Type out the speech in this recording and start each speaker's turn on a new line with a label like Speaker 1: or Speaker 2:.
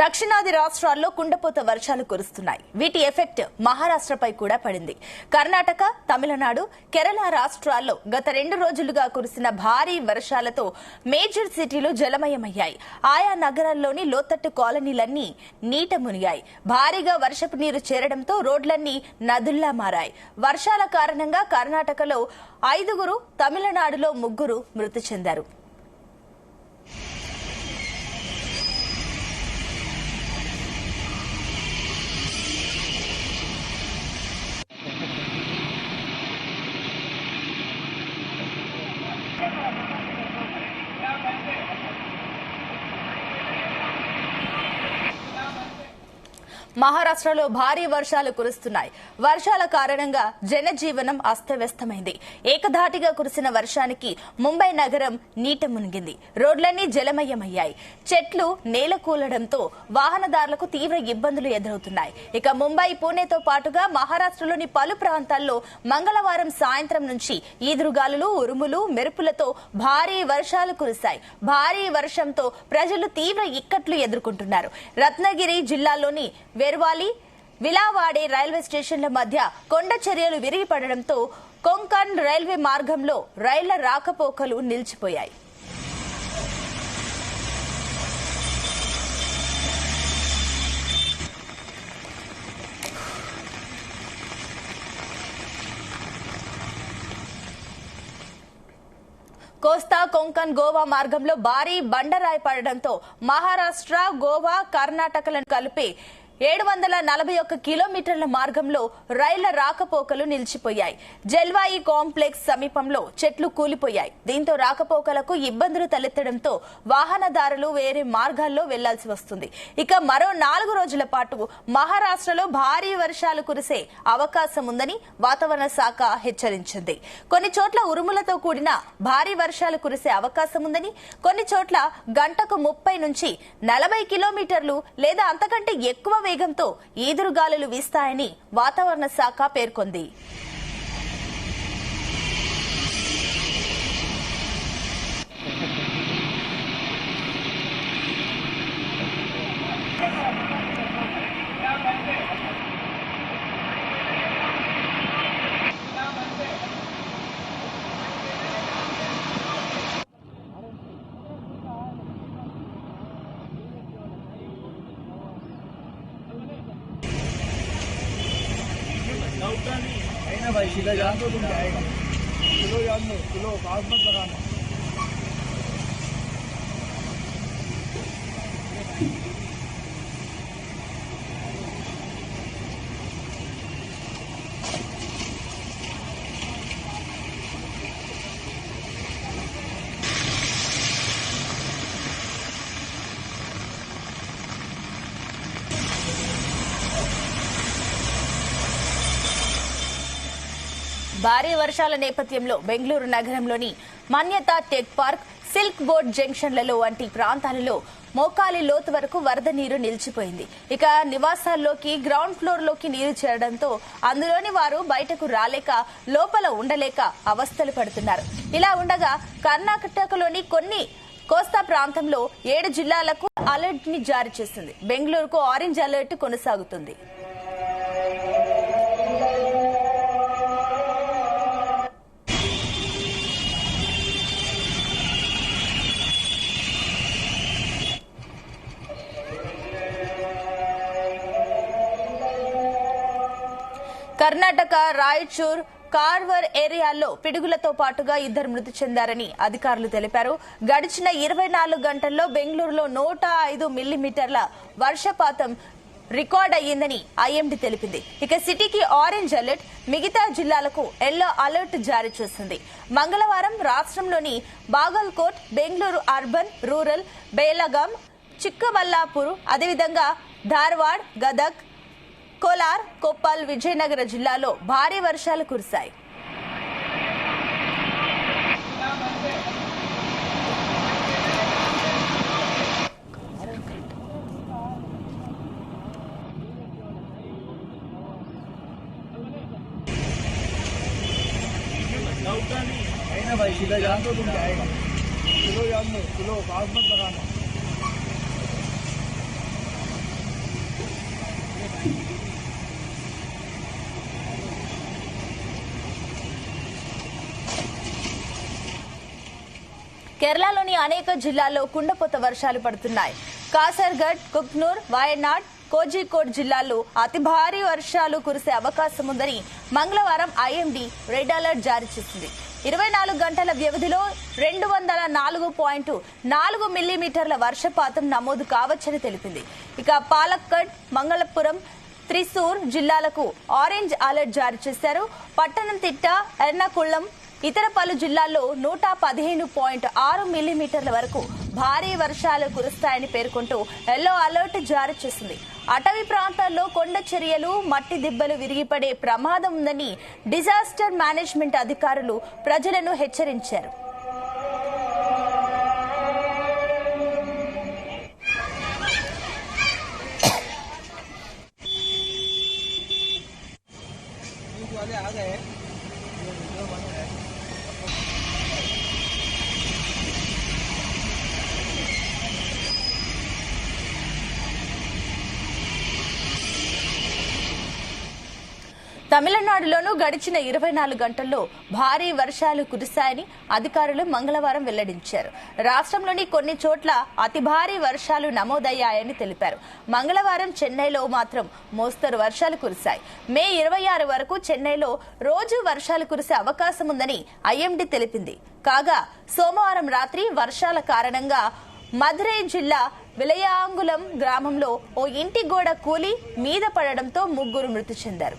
Speaker 1: దక్షిణాది రాష్ట్రాల్లో కుండపోత వర్షాలు కురుస్తున్నాయి. వీటి ఎఫెక్ట్ మహారాష్ట్రపై కూడా పడింది. కర్ణాటక, తమిళనాడు, కేరళ రాష్ట్రాల్లో గత 2 రోజులుగా కురిసిన భారీ వర్షాలతో మేజర్ సిటీలు జలమయమయ్యాయి. ఆయా నగరాల్లోని లోతట్టు కాలనీలన్నీ నీట మునిగాయి. భారీగా వర్షపు నీరు చేరడంతో రోడ్లన్నీ నదుల్లా మారాయి. వర్షాల కారణంగా కర్ణాటకలో 5, తమిళనాడులో 3 మృతి చెందారు. మహారాష్ట్రలో భారీ వర్షాలు కురుస్తున్నాయి. వర్షాల కారణంగా జనజీవనం అస్తవ్యస్తమైంది. ఏకధాటిగా కురిసిన వర్షానికి ముంబై నగరం నీట మునిగింది. రోడ్లన్నీ జలమయమయ్యాయి. చెట్లు నేలకూలడంతో వాహనదారులకు తీవ్ర ఇబ్బందులు ఎదురవుతున్నాయి. ఇక ముంబై, పూణేతో పాటుగా మహారాష్ట్రలోని పలు ప్రాంతాల్లో మంగళవారం సాయంత్రం నుంచి ఈదురుగాలులు, ఉరుములు, మెరుపులతో భారీ వర్షాలు కురిశాయి. భారీ వర్షంతో ప్రజలు తీవ్ర ఇక్కట్లు ఎదుర్కొంటున్నారు. రత్నగిరి జిల్లాలోని వెర్వాలి, విలావాడే రైల్వే స్టేషన్ల మధ్య కొండ చర్యలు విరిగిపడడంతో కొంకణ్ రైల్వే మార్గంలో రైళ్ల రాకపోకలు నిలిచిపోయాయి. కోస్తా, కొంకణ్, గోవా మార్గంలో భారీ బండరాయి పడడంతో మహారాష్ట్ర, గోవా, కర్ణాటకలను కలిపి 741 కిలోమీటర్ల మార్గంలో రైళ్ల రాకపోకలు నిలిచిపోయాయి. జల్వాయి కాంప్లెక్స్ సమీపంలో చెట్లు కూలిపోయాయి. దీంతో రాకపోకలకు ఇబ్బందులు తలెత్తడంతో వాహనదారులు వేరే మార్గాల్లో వెళ్లాల్సి వస్తుంది. ఇక మరో 4 రోజుల పాటు మహారాష్ట్రలో భారీ వర్షాలు కురిసే అవకాశం ఉందని వాతావరణ శాఖ హెచ్చరించింది. కొన్ని చోట్ల ఉరుములతో కూడిన భారీ వర్షాలు కురిసే అవకాశం ఉందని, కొన్ని చోట్ల గంటకు 30 నుంచి 40 కిలోమీటర్లు లేదా అంతకంటే ఎక్కువ వేగంతో ఈదురుగాలులు వీస్తాయని వాతావరణ శాఖ పేర్కొంది.
Speaker 2: ना भाई सीधा जान दो, तुम जाएगा किलो जान दो, किलो पास मत लगाना।
Speaker 1: భారీ వర్షాల నేపథ్యంలో బెంగళూరు నగరంలోని మన్యత టెక్ పార్క్, సిల్క్ బోర్డ్ జంక్షన్లలో వంటి ప్రాంతాలలో మోకాలి లోతు వరకు వరద నీరు నిలిచిపోయింది. ఇక నివాసాల్లోకి, గ్రౌండ్ ఫ్లోర్ లోకి నీరు చేరడంతో అందులోని వారు బయటకు రాలేక, లోపల ఉండలేక అవస్థలు పడుతున్నారు. ఇలా ఉండగా కర్ణాటకలోని కొన్ని కోస్తా ప్రాంతంలో 7 జిల్లాలకు అలర్ట్ ని జారీ చేసింది. బెంగళూరుకు ఆరెంజ్ అలర్ట్ కొనసాగుతుంది. కర్ణాటక రాయచూర్, కార్వర్ ఏరియాల్లో పిడుగులతో పాటుగా 2 మృతి చెందారని అధికారులు తెలిపారు. గడిచిన 24 గంటల్లో బెంగళూరులో 105 మిల్లీమీటర్ల వర్షపాతం రికార్డ్ అయ్యిందని ఐఎండీ తెలిపింది. ఇక సిటీకి ఆరెంజ్ అలర్ట్, మిగతా జిల్లాలకు ఎల్లో అలర్ట్ జారీ చేసింది. మంగళవారం రాష్ట్రంలోని బాగల్కోట్, బెంగళూరు అర్బన్, రూరల్, బేలగాం, చిక్కబల్లాపూర్, అదేవిధంగా ధార్వాడ్, గదగ్, కోలార్, కొప్పల్, విజయనగర జిల్లాలో భారీ వర్షాలు కురిశాయి.
Speaker 2: भाई सीधा जान दो, तुम जाएगा किलो जान दो, किलो पास मत लगाना।
Speaker 1: కేరళలోని అనేక జిల్లాల్లో కుండపోత వర్షాలు పడుతున్నాయి. కాసర్గఢ్, కుక్నూర్, వాయనాడ్, కోజికోడ్ జిల్లాల్లో అతి భారీ వర్షాలు కురిసే అవకాశం ఉందని మంగళవారం ఐఎండీ రెడ్ అలర్ట్ జారీ చేసింది. 24 గంటల వ్యవధిలో 204.4 మిల్లీమీటర్ల వర్షపాతం నమోదు కావచ్చని తెలిపింది. ఇక పాలక్కడ్, మంగళపురం, త్రిశూర్ జిల్లాలకు ఆరెంజ్ అలర్ట్ జారీ చేశారు. పట్టణంతిట్ట, ఎర్నాకుళం, ఇతర పలు జిల్లాల్లో 115.6 మిల్లీమీటర్ల వరకు భారీ వర్షాలు కురుస్తాయని పేర్కొంటూ ఎల్లో అలర్ట్ జారీ చేసింది. అటవీ ప్రాంతాల్లో కొండ చర్యలు, మట్టి దిబ్బలు విరిగిపడే ప్రమాదం ఉందని డిజాస్టర్ మేనేజ్మెంట్ అధికారులు ప్రజలను హెచ్చరించారు. తమిళనాడులోనూ గడిచిన 24 గంటల్లో భారీ వర్షాలు కురిశాయని అధికారులు మంగళవారం వెల్లడించారు. రాష్ట్రంలోని కొన్ని చోట్ల అతి భారీ వర్షాలు నమోదయ్యాయని తెలిపారు. మంగళవారం చెన్నైలో మాత్రం మోస్తరు వర్షాలు కురిశాయి. మే 26 వరకు చెన్నైలో రోజు వర్షాలు కురిసే అవకాశం ఉందని ఐఎండీ తెలిపింది. కాగా సోమవారం రాత్రి వర్షాల కారణంగా మదురై జిల్లా విలయాంగులం గ్రామంలో ఓ ఇంటి గోడ కూలి మీద పడడంతో 3 మృతి చెందారు.